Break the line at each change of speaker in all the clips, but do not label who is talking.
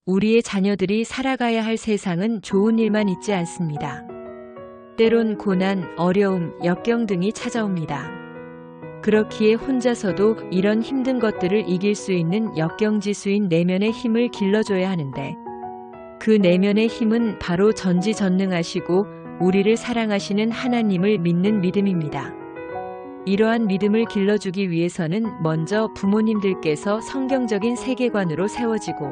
우리의 자녀들이 살아가야 할 세상은 좋은 일만 있지 않습니다. 때론 고난, 어려움, 역경 등이 찾아옵니다. 그렇기에 혼자서도 이런 힘든 것들을 이길 수 있는 역경지수인 내면의 힘을 길러줘야 하는데, 그 내면의 힘은 바로 전지전능하시고 우리를 사랑하시는 하나님을 믿는 믿음입니다. 이러한 믿음을 길러주기 위해서는 먼저 부모님들께서 성경적인 세계관으로 세워지고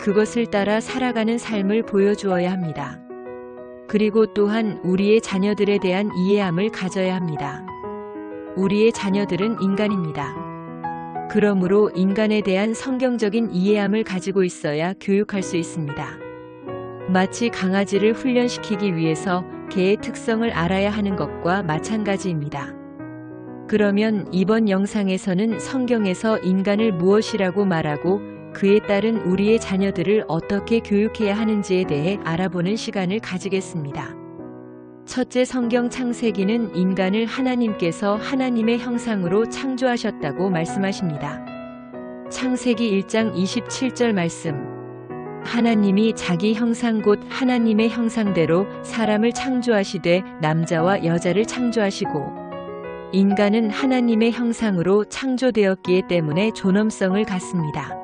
그것을 따라 살아가는 삶을 보여주어야 합니다. 그리고 또한 우리의 자녀들에 대한 이해함을 가져야 합니다. 우리의 자녀들은 인간입니다. 그러므로 인간에 대한 성경적인 이해함을 가지고 있어야 교육할 수 있습니다. 마치 강아지를 훈련시키기 위해서 개의 특성을 알아야 하는 것과 마찬가지입니다. 그러면 이번 영상에서는 성경에서 인간을 무엇이라고 말하고 그에 따른 우리의 자녀들을 어떻게 교육해야 하는지에 대해 알아보는 시간을 가지겠습니다. 첫째, 성경 창세기는 인간을 하나님께서 하나님의 형상으로 창조하셨다고 말씀하십니다. 창세기 1장 27절 말씀. 하나님이 자기 형상 곧 하나님의 형상대로 사람을 창조하시되 남자와 여자를 창조하시고, 인간은 하나님의 형상으로 창조되었기에 때문에 존엄성을 갖습니다.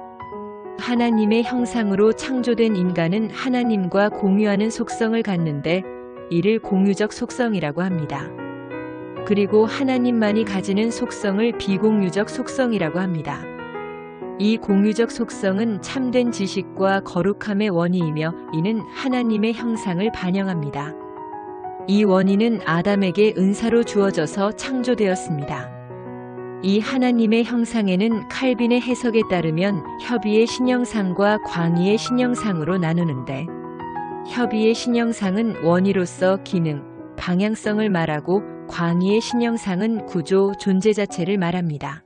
하나님의 형상으로 창조된 인간은 하나님과 공유하는 속성을 갖는데 이를 공유적 속성이라고 합니다. 그리고 하나님만이 가지는 속성을 비공유적 속성이라고 합니다. 이 공유적 속성은 참된 지식과 거룩함의 원이이며 이는 하나님의 형상을 반영합니다. 이 원인은 아담에게 은사로 주어져서 창조되었습니다. 이 하나님의 형상에는 칼빈의 해석에 따르면 협의의 신형상과 광의의 신형상으로 나누는데, 협의의 신형상은 원이로서 기능, 방향성을 말하고 광의의 신형상은 구조, 존재 자체를 말합니다.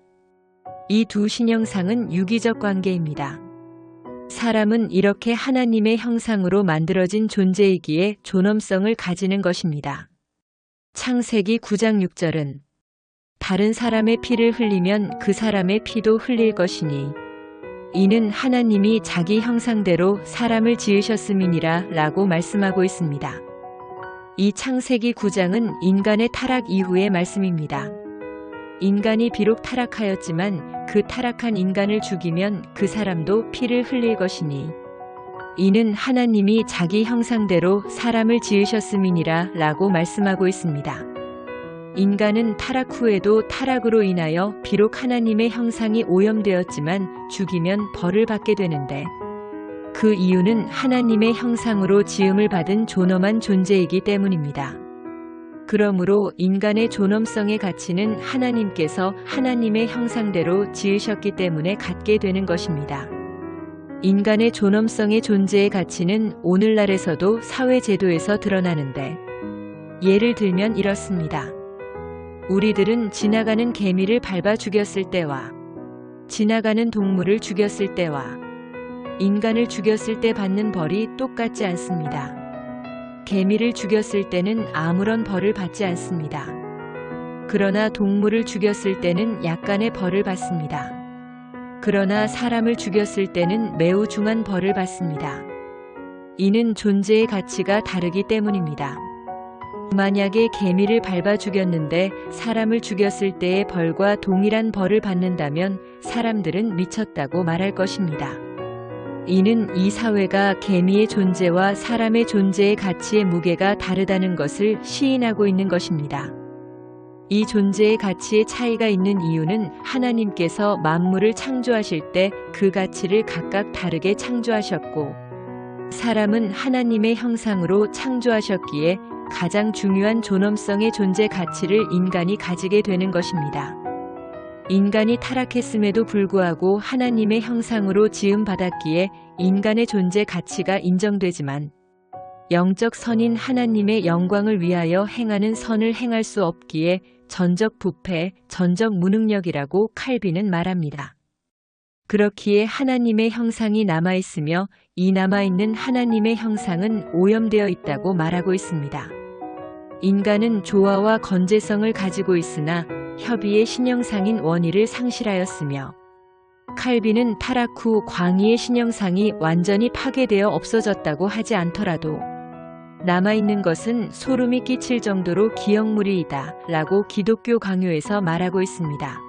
이 두 신형상은 유기적 관계입니다. 사람은 이렇게 하나님의 형상으로 만들어진 존재이기에 존엄성을 가지는 것입니다. 창세기 9장 6절은 다른 사람의 피를 흘리면 그 사람의 피도 흘릴 것이니 이는 하나님이 자기 형상대로 사람을 지으셨음이니라 라고 말씀하고 있습니다. 이 창세기 9장은 인간의 타락 이후의 말씀입니다. 인간이 비록 타락하였지만 그 타락한 인간을 죽이면 그 사람도 피를 흘릴 것이니 이는 하나님이 자기 형상대로 사람을 지으셨음이니라 라고 말씀하고 있습니다. 인간은 타락 후에도 타락으로 인하여 비록 하나님의 형상이 오염되었지만 죽이면 벌을 받게 되는데, 그 이유는 하나님의 형상으로 지음을 받은 존엄한 존재이기 때문입니다. 그러므로 인간의 존엄성의 가치는 하나님께서 하나님의 형상대로 지으셨기 때문에 갖게 되는 것입니다. 인간의 존엄성의 존재의 가치는 오늘날에서도 사회제도에서 드러나는데, 예를 들면 이렇습니다. 우리들은 지나가는 개미를 밟아 죽였을 때와 지나가는 동물을 죽였을 때와 인간을 죽였을 때 받는 벌이 똑같지 않습니다. 개미를 죽였을 때는 아무런 벌을 받지 않습니다. 그러나 동물을 죽였을 때는 약간의 벌을 받습니다. 그러나 사람을 죽였을 때는 매우 중한 벌을 받습니다. 이는 존재의 가치가 다르기 때문입니다. 만약에 개미를 밟아 죽였는데 사람을 죽였을 때의 벌과 동일한 벌을 받는다면 사람들은 미쳤다고 말할 것입니다. 이는 이 사회가 개미의 존재와 사람의 존재의 가치의 무게가 다르다는 것을 시인하고 있는 것입니다. 이 존재의 가치의 차이가 있는 이유는 하나님께서 만물을 창조하실 때 그 가치를 각각 다르게 창조하셨고, 사람은 하나님의 형상으로 창조하셨기에 가장 중요한 존엄성의 존재 가치를 인간이 가지게 되는 것입니다. 인간이 타락했음에도 불구하고 하나님의 형상으로 지음받았기에 인간의 존재 가치가 인정되지만, 영적 선인 하나님의 영광을 위하여 행하는 선을 행할 수 없기에 전적 부패, 전적 무능력이라고 칼빈은 말합니다. 그렇기에 하나님의 형상이 남아있으며 이 남아있는 하나님의 형상은 오염되어 있다고 말하고 있습니다. 인간은 조화와 건재성을 가지고 있으나 협의의 신형상인 원의를 상실하였으며 칼빈은 타락 후 광의의 신형상이 완전히 파괴되어 없어졌다고 하지 않더라도 남아있는 것은 소름이 끼칠 정도로 기억물이다 라고 기독교 강요에서 말하고 있습니다.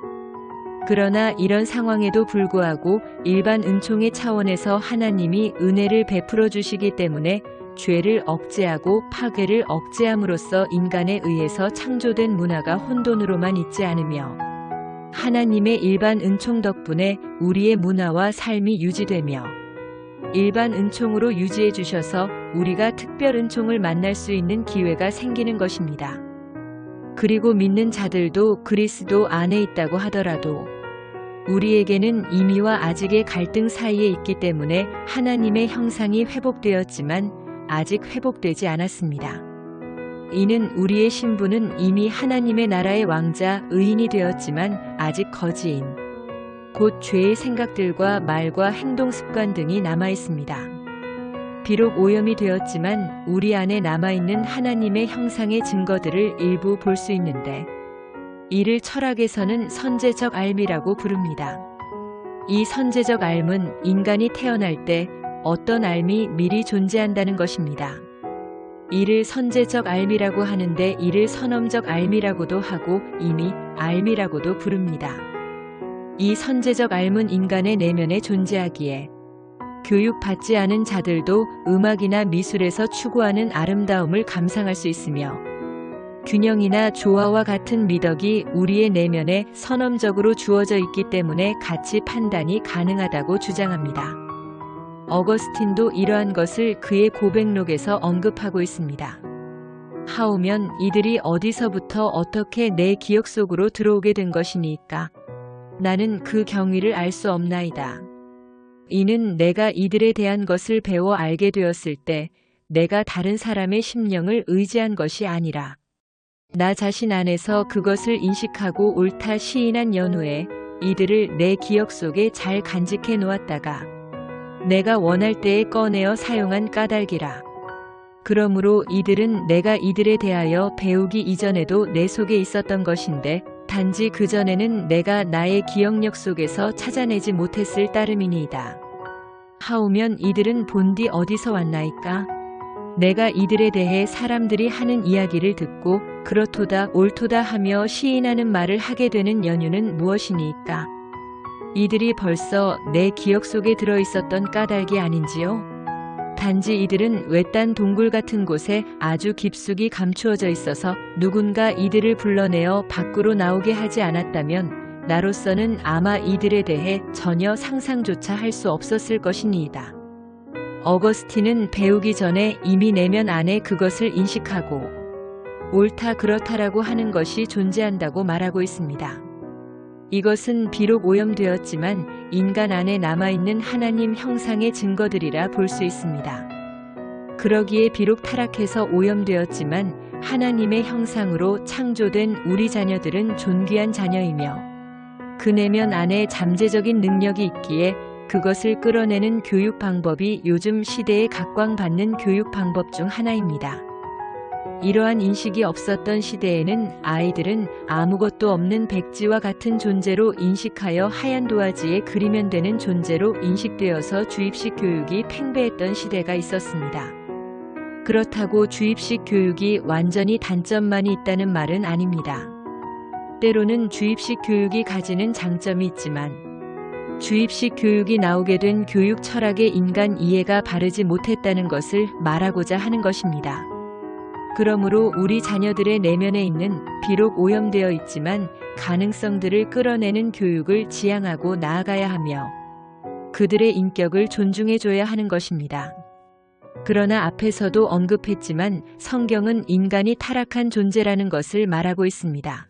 그러나 이런 상황에도 불구하고 일반 은총의 차원에서 하나님이 은혜를 베풀어 주시기 때문에 죄를 억제하고 파괴를 억제함으로써 인간에 의해서 창조된 문화가 혼돈으로만 있지 않으며 하나님의 일반 은총 덕분에 우리의 문화와 삶이 유지되며 일반 은총으로 유지해 주셔서 우리가 특별 은총을 만날 수 있는 기회가 생기는 것입니다. 그리고 믿는 자들도 그리스도 안에 있다고 하더라도 우리에게는 이미와 아직의 갈등 사이에 있기 때문에 하나님의 형상이 회복되었지만 아직 회복되지 않았습니다. 이는 우리의 신분은 이미 하나님의 나라의 왕자 의인이 되었지만 아직 거지인 곧 죄의 생각들과 말과 행동 습관 등이 남아 있습니다. 비록 오염이 되었지만 우리 안에 남아있는 하나님의 형상의 증거들을 일부 볼 수 있는데 이를 철학에서는 선제적 알미라고 부릅니다. 이 선제적 알은 인간이 태어날 때 어떤 알미 미리 존재한다는 것입니다. 이를 선제적 알미라고 하는데 이를 선엄적 알미라고도 하고 이미 알미라고도 부릅니다. 이 선제적 알은 인간의 내면에 존재하기에 교육받지 않은 자들도 음악이나 미술에서 추구하는 아름다움을 감상할 수 있으며 균형이나 조화와 같은 미덕이 우리의 내면에 선엄적으로 주어져 있기 때문에 가치 판단이 가능하다고 주장합니다. 어거스틴도 이러한 것을 그의 고백록에서 언급하고 있습니다. 하오면 이들이 어디서부터 어떻게 내 기억 속으로 들어오게 된 것이니까 나는 그 경위를 알 수 없나이다. 이는 내가 이들에 대한 것을 배워 알게 되었을 때 내가 다른 사람의 심령을 의지한 것이 아니라 나 자신 안에서 그것을 인식하고 옳다 시인한 연후에 이들을 내 기억 속에 잘 간직해 놓았다가 내가 원할 때에 꺼내어 사용한 까닭이라. 그러므로 이들은 내가 이들에 대하여 배우기 이전에도 내 속에 있었던 것인데 단지 그전에는 내가 나의 기억력 속에서 찾아내지 못했을 따름이니이다. 하오면 이들은 본디 어디서 왔나이까? 내가 이들에 대해 사람들이 하는 이야기를 듣고 그렇도다 옳도다 하며 시인하는 말을 하게 되는 연유는 무엇이니까? 이들이 벌써 내 기억 속에 들어있었던 까닭이 아닌지요? 단지 이들은 외딴 동굴 같은 곳에 아주 깊숙이 감추어져 있어서 누군가 이들을 불러내어 밖으로 나오게 하지 않았다면 나로서는 아마 이들에 대해 전혀 상상조차 할 수 없었을 것이니이다. 어거스틴은 배우기 전에 이미 내면 안에 그것을 인식하고 옳다 그렇다라고 하는 것이 존재한다고 말하고 있습니다. 이것은 비록 오염되었지만 인간 안에 남아있는 하나님 형상의 증거들이라 볼 수 있습니다. 그러기에 비록 타락해서 오염되었지만 하나님의 형상으로 창조된 우리 자녀들은 존귀한 자녀이며 그 내면 안에 잠재적인 능력이 있기에 그것을 끌어내는 교육 방법이 요즘 시대에 각광받는 교육 방법 중 하나입니다. 이러한 인식이 없었던 시대에는 아이들은 아무것도 없는 백지와 같은 존재로 인식하여 하얀 도화지에 그리면 되는 존재로 인식되어서 주입식 교육이 팽배했던 시대가 있었습니다. 그렇다고 주입식 교육이 완전히 단점만이 있다는 말은 아닙니다. 때로는 주입식 교육이 가지는 장점이 있지만 주입식 교육이 나오게 된 교육 철학의 인간 이해가 바르지 못했다는 것을 말하고자 하는 것입니다. 그러므로 우리 자녀들의 내면에 있는 비록 오염되어 있지만 가능성들을 끌어내는 교육을 지향하고 나아가야 하며 그들의 인격을 존중해줘야 하는 것입니다. 그러나 앞에서도 언급했지만 성경은 인간이 타락한 존재라는 것을 말하고 있습니다.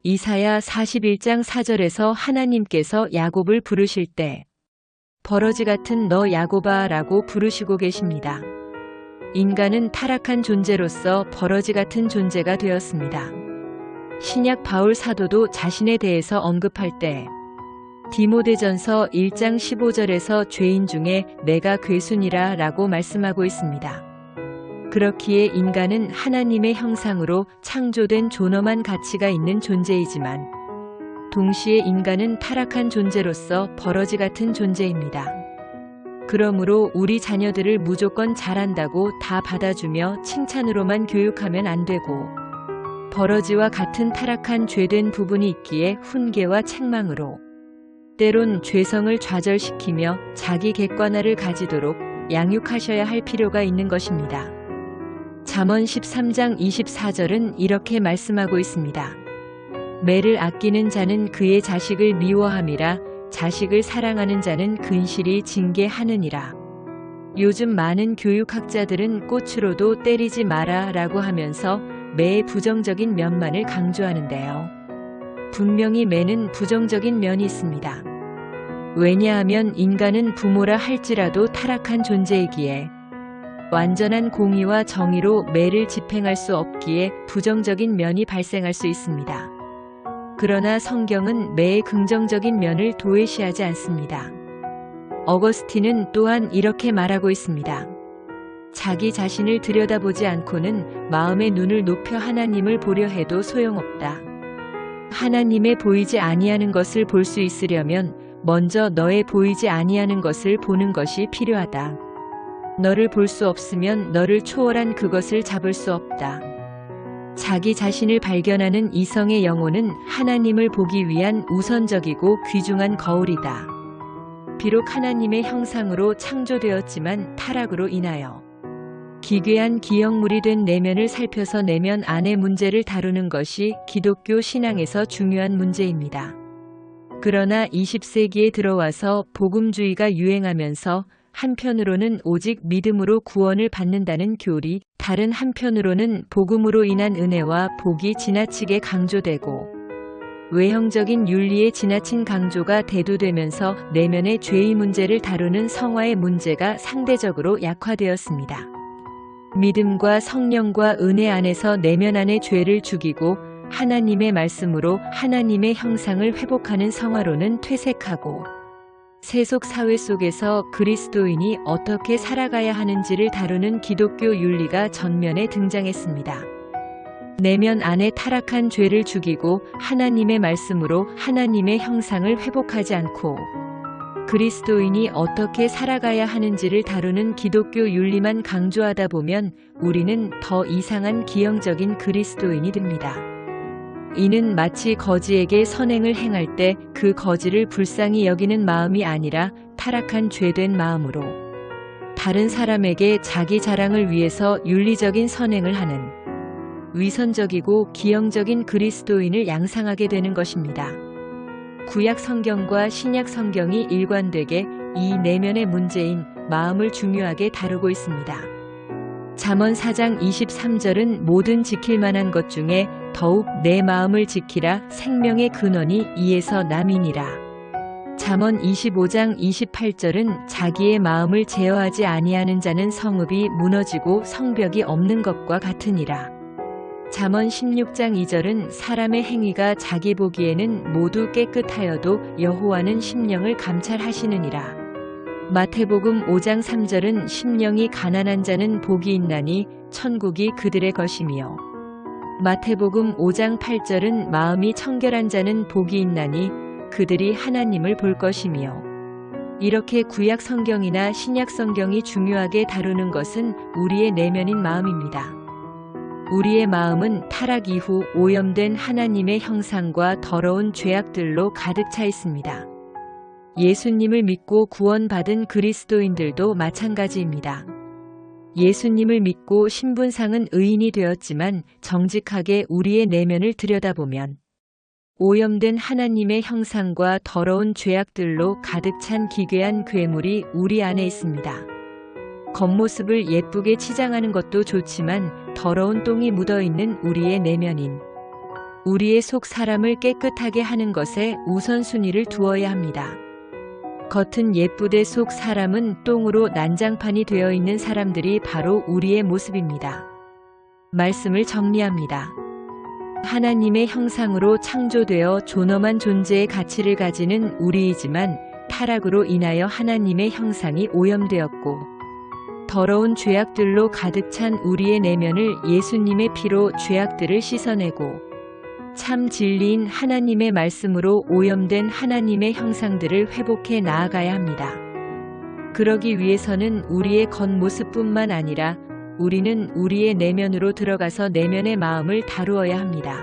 이사야 41장 4절에서 하나님께서 야곱을 부르실 때 버러지 같은 너 야곱아 라고 부르시고 계십니다. 인간은 타락한 존재로서 버러지 같은 존재가 되었습니다. 신약 바울 사도도 자신에 대해서 언급할 때 디모데전서 1장 15절에서 죄인 중에 내가 괴순이라 라고 말씀하고 있습니다. 그렇기에 인간은 하나님의 형상으로 창조된 존엄한 가치가 있는 존재이지만 동시에 인간은 타락한 존재로서 버러지 같은 존재입니다. 그러므로 우리 자녀들을 무조건 잘한다고 다 받아주며 칭찬으로만 교육하면 안 되고, 버러지와 같은 타락한 죄된 부분이 있기에 훈계와 책망으로, 때론 죄성을 좌절시키며 자기 객관화를 가지도록 양육하셔야 할 필요가 있는 것입니다. 잠언 13장 24절은 이렇게 말씀하고 있습니다. 매를 아끼는 자는 그의 자식을 미워함이라, 자식을 사랑하는 자는 근실히 징계하느니라. 요즘 많은 교육학자들은 꽃으로도 때리지 마라 라고 하면서 매의 부정적인 면만을 강조하는데요. 분명히 매는 부정적인 면이 있습니다. 왜냐하면 인간은 부모라 할지라도 타락한 존재이기에 완전한 공의와 정의로 매를 집행할 수 없기에 부정적인 면이 발생할 수 있습니다. 그러나 성경은 매의 긍정적인 면을 도외시하지 않습니다. 어거스틴은 또한 이렇게 말하고 있습니다. 자기 자신을 들여다보지 않고는 마음의 눈을 높여 하나님을 보려 해도 소용없다. 하나님의 보이지 아니하는 것을 볼 수 있으려면 먼저 너의 보이지 아니하는 것을 보는 것이 필요하다. 너를 볼 수 없으면 너를 초월한 그것을 잡을 수 없다. 자기 자신을 발견하는 이성의 영혼은 하나님을 보기 위한 우선적이고 귀중한 거울이다. 비록 하나님의 형상으로 창조되었지만 타락으로 인하여 기괴한 기형물이 된 내면을 살펴서 내면 안의 문제를 다루는 것이 기독교 신앙에서 중요한 문제입니다. 그러나 20세기에 들어와서 복음주의가 유행하면서 한편으로는 오직 믿음으로 구원을 받는다는 교리, 다른 한편으로는 복음으로 인한 은혜와 복이 지나치게 강조되고 외형적인 윤리의 지나친 강조가 대두되면서 내면의 죄의 문제를 다루는 성화의 문제가 상대적으로 약화되었습니다. 믿음과 성령과 은혜 안에서 내면 안의 죄를 죽이고 하나님의 말씀으로 하나님의 형상을 회복하는 성화로는 퇴색하고 세속 사회 속에서 그리스도인이 어떻게 살아가야 하는지를 다루는 기독교 윤리가 전면에 등장했습니다. 내면 안에 타락한 죄를 죽이고 하나님의 말씀으로 하나님의 형상을 회복하지 않고 그리스도인이 어떻게 살아가야 하는지를 다루는 기독교 윤리만 강조하다 보면 우리는 더 이상한 기형적인 그리스도인이 됩니다. 이는 마치 거지에게 선행을 행할 때 그 거지를 불쌍히 여기는 마음이 아니라 타락한 죄된 마음으로 다른 사람에게 자기 자랑을 위해서 윤리적인 선행을 하는 위선적이고 기형적인 그리스도인을 양상하게 되는 것입니다. 구약 성경과 신약 성경이 일관되게 이 내면의 문제인 마음을 중요하게 다루고 있습니다. 잠언 4장 23절은 모든 지킬 만한 것 중에 더욱 내 마음을 지키라 생명의 근원이 이에서 남이니라. 잠언 25장 28절은 자기의 마음을 제어하지 아니하는 자는 성읍이 무너지고 성벽이 없는 것과 같으니라. 잠언 16장 2절은 사람의 행위가 자기 보기에는 모두 깨끗하여도 여호와는 심령을 감찰하시느니라. 마태복음 5장 3절은 심령이 가난한 자는 복이 있나니 천국이 그들의 것이며 마태복음 5장 8절은 마음이 청결한 자는 복이 있나니 그들이 하나님을 볼 것이며 이렇게 구약 성경이나 신약 성경이 중요하게 다루는 것은 우리의 내면인 마음입니다. 우리의 마음은 타락 이후 오염된 하나님의 형상과 더러운 죄악들로 가득 차 있습니다. 예수님을 믿고 구원받은 그리스도인들도 마찬가지입니다. 예수님을 믿고 신분상은 의인이 되었지만 정직하게 우리의 내면을 들여다보면 오염된 하나님의 형상과 더러운 죄악들로 가득 찬 기괴한 괴물이 우리 안에 있습니다. 겉모습을 예쁘게 치장하는 것도 좋지만 더러운 똥이 묻어있는 우리의 내면인 우리의 속 사람을 깨끗하게 하는 것에 우선순위를 두어야 합니다. 겉은 예쁘되 속 사람은 똥으로 난장판이 되어 있는 사람들이 바로 우리의 모습입니다. 말씀을 정리합니다. 하나님의 형상으로 창조되어 존엄한 존재의 가치를 가지는 우리이지만 타락으로 인하여 하나님의 형상이 오염되었고 더러운 죄악들로 가득 찬 우리의 내면을 예수님의 피로 죄악들을 씻어내고 참 진리인 하나님의 말씀으로 오염된 하나님의 형상들을 회복해 나아가야 합니다. 그러기 위해서는 우리의 겉모습뿐만 아니라 우리는 우리의 내면으로 들어가서 내면의 마음을 다루어야 합니다.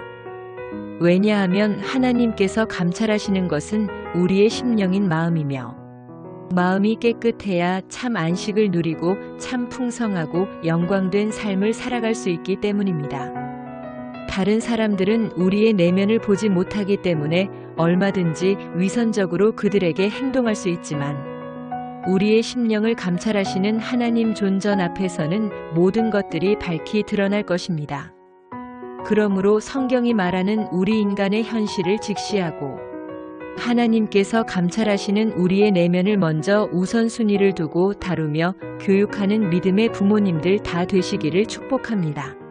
왜냐하면 하나님께서 감찰하시는 것은 우리의 심령인 마음이며 마음이 깨끗해야 참 안식을 누리고 참 풍성하고 영광된 삶을 살아갈 수 있기 때문입니다. 다른 사람들은 우리의 내면을 보지 못하기 때문에 얼마든지 위선적으로 그들에게 행동할 수 있지만 우리의 심령을 감찰하시는 하나님 존전 앞에서는 모든 것들이 밝히 드러날 것입니다. 그러므로 성경이 말하는 우리 인간의 현실을 직시하고 하나님께서 감찰하시는 우리의 내면을 먼저 우선순위를 두고 다루며 교육하는 믿음의 부모님들 다 되시기를 축복합니다.